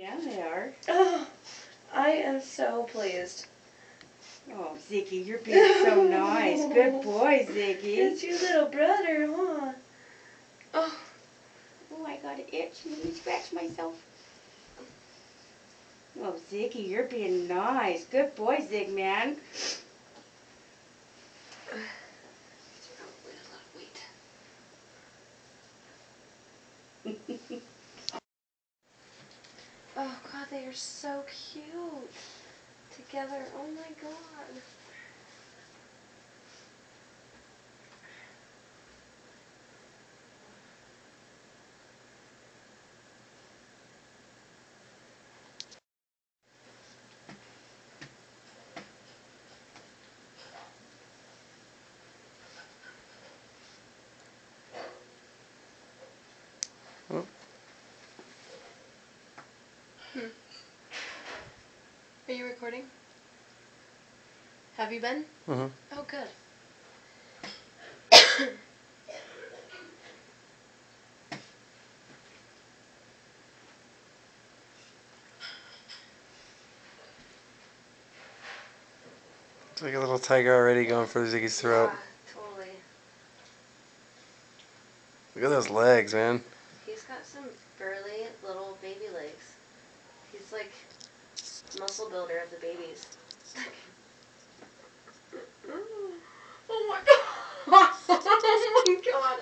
Yeah, they are. Oh, I am so pleased. Oh, Ziggy, you're being so nice. Good boy, Ziggy. It's your little brother, huh? Oh, I got an itch. Let me scratch myself. Oh, Ziggy, you're being nice. Good boy, Zig, man. oh God, they are so cute together. Oh my God. Oh. Are you recording? Have you been? Mm-hmm. Oh, good. It's like a little tiger already going for Ziggy's throat. Yeah, totally. Look at those legs, man. He's got some burly little baby legs. He's like muscle builder of the babies. Oh my God. Oh my God.